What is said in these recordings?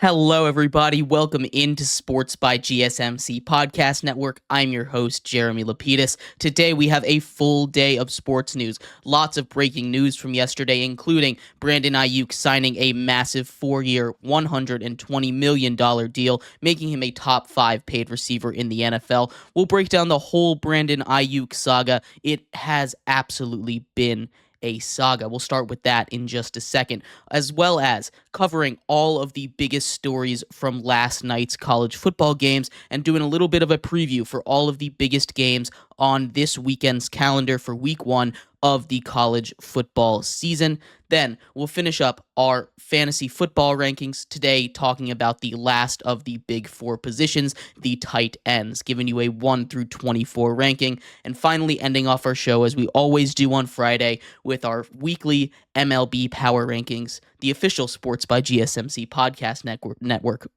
Hello, everybody. Welcome into Sports by GSMC Podcast Network. I'm your host, Jeremy Lapidus. Today, we have a full day of sports news. Lots of breaking news from yesterday, including Brandon Aiyuk signing a massive 4-year, $120 million deal, making him a top 5 paid receiver in the NFL. We'll break down the whole Brandon Aiyuk saga. It has absolutely been a saga. We'll start with that in just a second, as well as covering all of the biggest stories from last night's college football games and doing a little bit of a preview for all of the biggest games on this weekend's calendar for week 1 of the college football season. Then we'll finish up our fantasy football rankings today, talking about the last of the big 4 positions, the tight ends, giving you a 1 through 24 ranking, and finally ending off our show as we always do on Friday with our weekly MLB power rankings, the official Sports by GSMC Podcast Network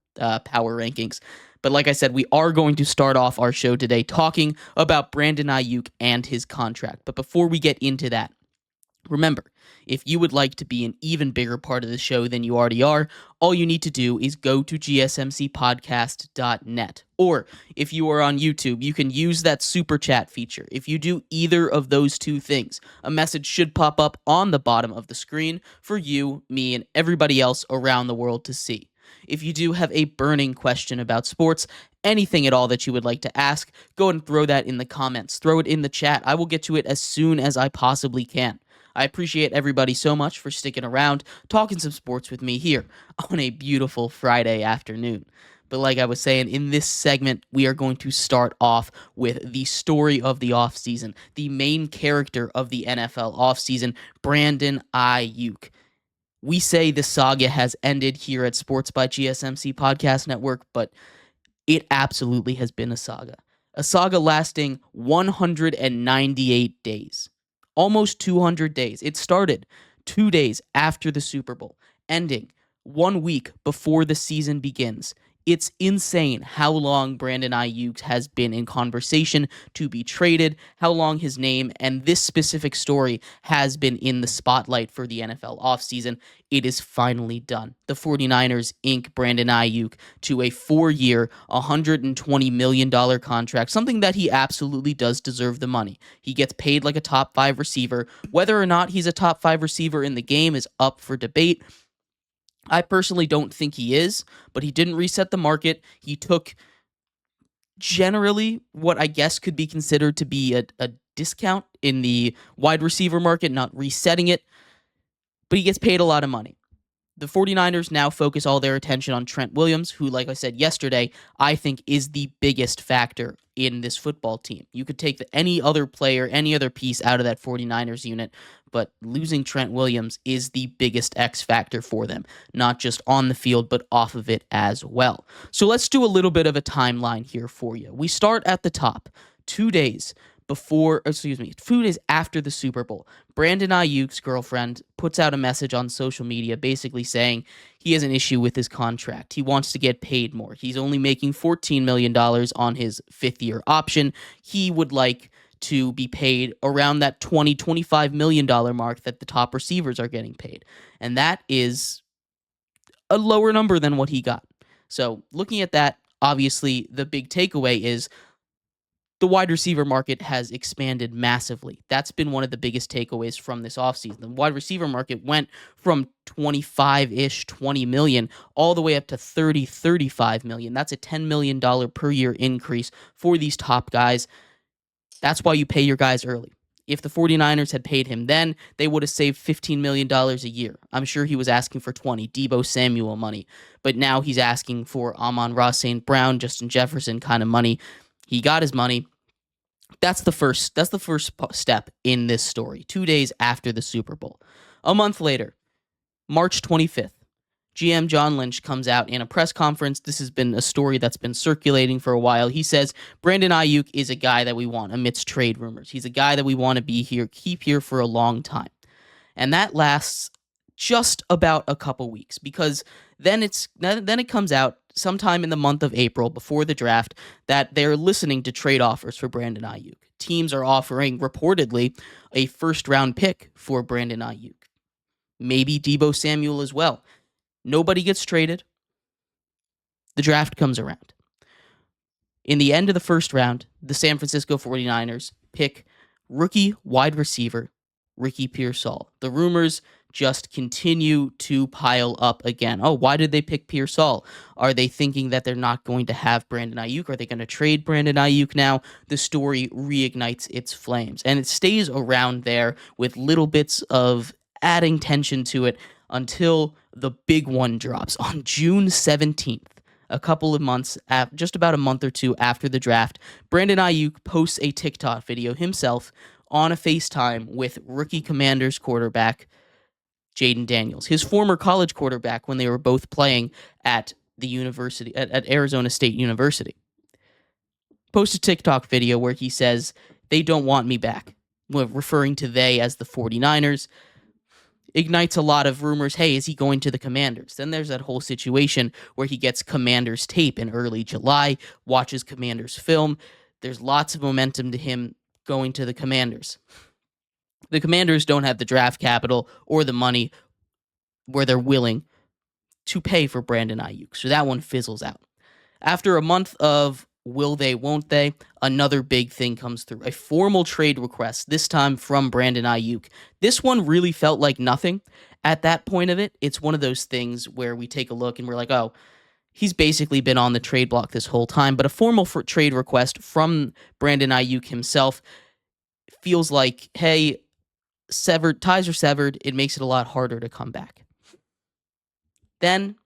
power rankings. But like I said, we are going to start off our show today talking about Brandon Aiyuk and his contract. But before we get into that, remember, if you would like to be an even bigger part of the show than you already are, all you need to do is go to gsmcpodcast.net. Or if you are on YouTube, you can use that super chat feature. If you do either of those two things, a message should pop up on the bottom of the screen for you, me, and everybody else around the world to see. If you do have a burning question about sports, anything at all that you would like to ask, go and throw that in the comments. Throw it in the chat. I will get to it as soon as I possibly can. I appreciate everybody so much for sticking around, talking some sports with me here on a beautiful Friday afternoon. But like I was saying, in this segment, we are going to start off with the story of the offseason, the main character of the NFL offseason, Brandon Aiyuk. We say the saga has ended here at Sports by GSMC Podcast Network, but it absolutely has been a saga. A saga lasting 198 days. Almost 200 days. It started 2 days after the Super Bowl, ending 1 week before the season begins. It's insane how long Brandon Aiyuk has been in conversation to be traded, how long his name and this specific story has been in the spotlight for the NFL offseason. It is finally done. The 49ers ink Brandon Aiyuk to a 4-year, $120 million contract, something that he absolutely does deserve the money. He gets paid like a top 5 receiver. Whether or not he's a top 5 receiver in the game is up for debate. I personally don't think he is, but he didn't reset the market. He took generally what I guess could be considered to be a discount in the wide receiver market, not resetting it, but he gets paid a lot of money. The 49ers now focus all their attention on Trent Williams, who, like I said yesterday, I think is the biggest factor in this football team. You could take any other player, any other piece out of that 49ers unit, but losing Trent Williams is the biggest X factor for them, not just on the field, but off of it as well. So let's do a little bit of a timeline here for you. We start at the top. 2 days after the Super Bowl, Brandon Aiyuk's girlfriend puts out a message on social media basically saying he has an issue with his contract. He wants to get paid more. He's only making $14 million on his 5th-year option. He would like to be paid around that $25 million mark that the top receivers are getting paid. And that is a lower number than what he got. So looking at that, obviously the big takeaway is the wide receiver market has expanded massively. That's been one of the biggest takeaways from this offseason. The wide receiver market went from 25-ish, 20 million, all the way up to 30, 35 million. That's a $10 million per year increase for these top guys. That's why you pay your guys early. If the 49ers had paid him then, they would have saved $15 million a year. I'm sure he was asking for 20, Deebo Samuel money. But now he's asking for Amon-Ra St. Brown, Justin Jefferson kind of money. He got his money. That's the first step in this story. 2 days after the Super Bowl. A month later, March 25th, GM John Lynch comes out in a press conference. This has been a story that's been circulating for a while. He says, Brandon Aiyuk is a guy that we want amidst trade rumors. He's a guy that we want to keep here for a long time. And that lasts just about a couple weeks, because then it comes out sometime in the month of April before the draft that they're listening to trade offers for Brandon Aiyuk. Teams are offering, reportedly, a first-round pick for Brandon Aiyuk. Maybe Deebo Samuel as well. Nobody gets traded. The draft comes around. In the end of the first round, the San Francisco 49ers pick rookie wide receiver Ricky Pearsall. The rumors just continue to pile up again. Oh, why did they pick Pearsall? Are they thinking that they're not going to have Brandon Aiyuk? Are they going to trade Brandon Aiyuk now? The story reignites its flames, and it stays around there with little bits of adding tension to it until the big one drops on June 17th. A couple of months, just about a month or two after the draft, Brandon Aiyuk posts a TikTok video himself on a FaceTime with rookie Commanders quarterback Jaden Daniels, his former college quarterback when they were both playing at the university at Arizona State University. Post a TikTok video where he says, "They don't want me back," referring to they as the 49ers. Ignites a lot of rumors. Hey, is he going to the Commanders? Then there's that whole situation where he gets Commanders tape in early July, watches Commanders film. There's lots of momentum to him going to the Commanders. The Commanders don't have the draft capital or the money where they're willing to pay for Brandon Aiyuk. So that one fizzles out. After a month of will they, won't they, another big thing comes through. A formal trade request, this time from Brandon Aiyuk. This one really felt like nothing at that point of it. It's one of those things where we take a look and we're like, oh, he's basically been on the trade block this whole time. But a formal trade request from Brandon Aiyuk himself feels like, hey, ties are severed. It makes it a lot harder to come back. Then,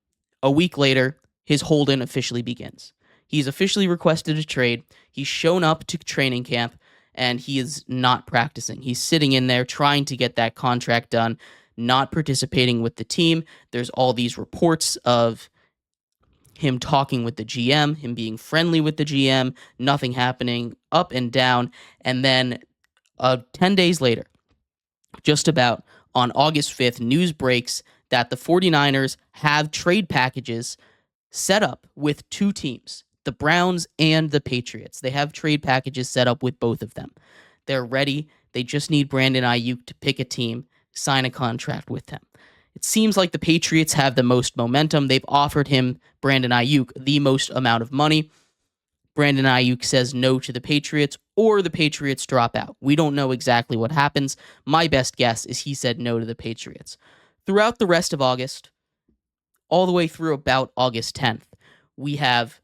a week later, his hold-in officially begins. He's officially requested a trade. He's shown up to training camp, and he is not practicing. He's sitting in there trying to get that contract done, not participating with the team. There's all these reports of him talking with the GM, him being friendly with the GM, nothing happening, up and down. And then 10 days later, just about on August 5th, news breaks that the 49ers have trade packages set up with two teams, the Browns and the Patriots. They have trade packages set up with both of them. They're ready. They just need Brandon Aiyuk to pick a team, sign a contract with them. It seems like the Patriots have the most momentum. They've offered him, Brandon Aiyuk, the most amount of money. Brandon Aiyuk says no to the Patriots, or the Patriots drop out. We don't know exactly what happens. My best guess is he said no to the Patriots. Throughout the rest of August, all the way through about August 10th, we have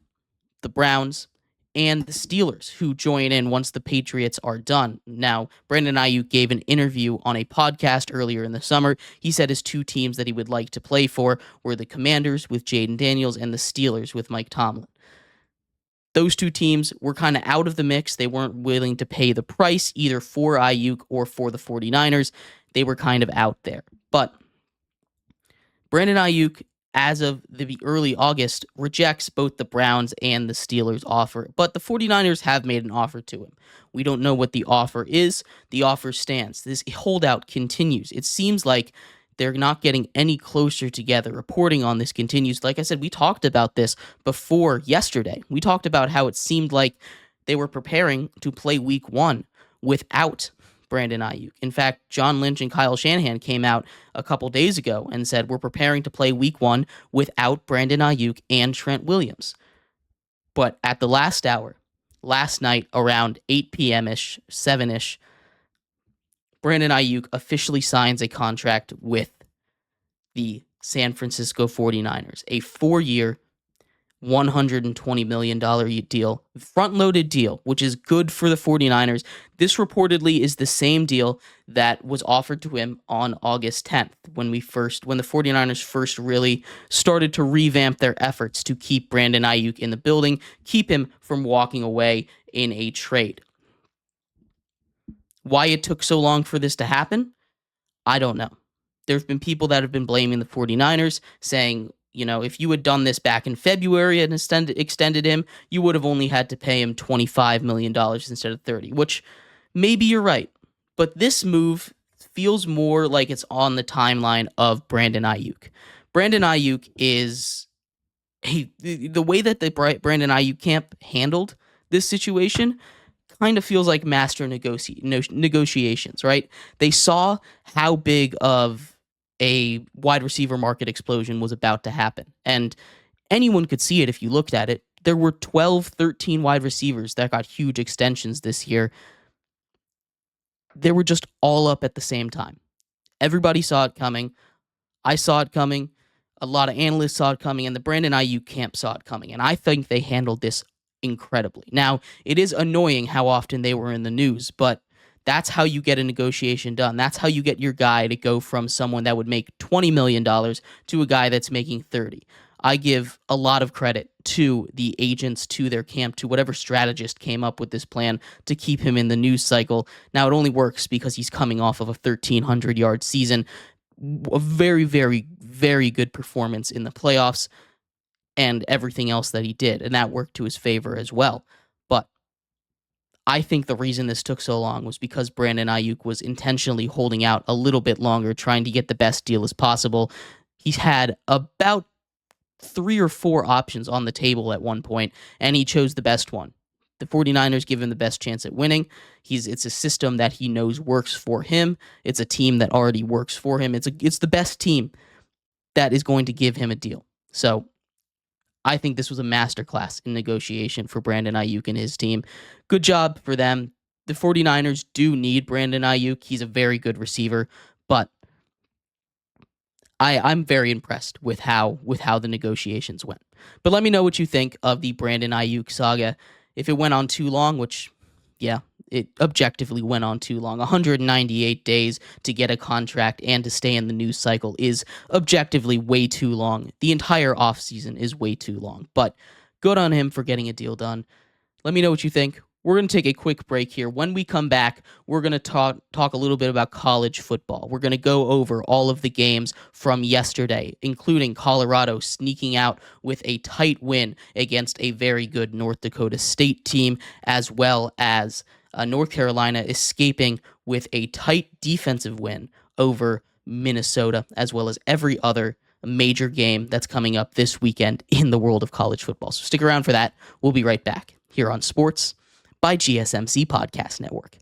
the Browns and the Steelers who join in once the Patriots are done. Now, Brandon Aiyuk gave an interview on a podcast earlier in the summer. He said his two teams that he would like to play for were the Commanders with Jaden Daniels and the Steelers with Mike Tomlin. Those two teams were kind of out of the mix. They weren't willing to pay the price either for Aiyuk or for the 49ers. They were kind of out there. But Brandon Aiyuk, as of the early August, rejects both the Browns and the Steelers' offer. But the 49ers have made an offer to him. We don't know what the offer is. The offer stands. This holdout continues. It seems like they're not getting any closer together. Reporting on this continues. Like I said, we talked about this before yesterday. We talked about how it seemed like they were preparing to play week one without Brandon Aiyuk. In fact, John Lynch and Kyle Shanahan came out a couple days ago and said, we're preparing to play week one without Brandon Aiyuk and Trent Williams. But at the last hour, last night around 8 p.m.-ish, 7-ish, Brandon Aiyuk officially signs a contract with the San Francisco 49ers, a 4-year, $120 million deal, front-loaded deal, which is good for the 49ers. This reportedly is the same deal that was offered to him on August 10th, when the 49ers first really started to revamp their efforts to keep Brandon Aiyuk in the building, keep him from walking away in a trade. Why it took so long for this to happen, I don't know. There have been people that have been blaming the 49ers, saying, if you had done this back in February and extended him, you would have only had to pay him $25 million instead of $30, which maybe you're right. But this move feels more like it's on the timeline of Brandon Aiyuk. Brandon Aiyuk is the way that the Brandon Aiyuk camp handled this situation kind of feels like master negotiations, right? They saw how big of a wide receiver market explosion was about to happen. And anyone could see it if you looked at it. There were 12, 13 wide receivers that got huge extensions this year. They were just all up at the same time. Everybody saw it coming. I saw it coming. A lot of analysts saw it coming, and the Brandon Aiyuk camp saw it coming. And I think they handled this incredibly. Now, it is annoying how often they were in the news, but that's how you get a negotiation done. That's how you get your guy to go from someone that would make $20 million to a guy that's making 30. I give a lot of credit to the agents, to their camp, to whatever strategist came up with this plan to keep him in the news cycle. Now, it only works because he's coming off of a 1,300-yard season, a very, very, very good performance in the playoffs, and everything else that he did, and that worked to his favor as well. But I think the reason this took so long was because Brandon Aiyuk was intentionally holding out a little bit longer, trying to get the best deal as possible. He's had about 3 or 4 options on the table at one point, and he chose the best one. The 49ers give him the best chance at winning. It's a system that he knows works for him. It's a team that already works for him. It's the best team that is going to give him a deal. So I think this was a masterclass in negotiation for Brandon Aiyuk and his team. Good job for them. The 49ers do need Brandon Aiyuk. He's a very good receiver, but I'm very impressed with how the negotiations went. But let me know what you think of the Brandon Aiyuk saga. If it went on too long, which, yeah, it objectively went on too long. 198 days to get a contract and to stay in the news cycle is objectively way too long. The entire offseason is way too long. But good on him for getting a deal done. Let me know what you think. We're going to take a quick break here. When we come back, we're going to talk a little bit about college football. We're going to go over all of the games from yesterday, including Colorado sneaking out with a tight win against a very good North Dakota State team, as well as North Carolina escaping with a tight defensive win over Minnesota, as well as every other major game that's coming up this weekend in the world of college football. So stick around for that. We'll be right back here on Sports by GSMC Podcast Network.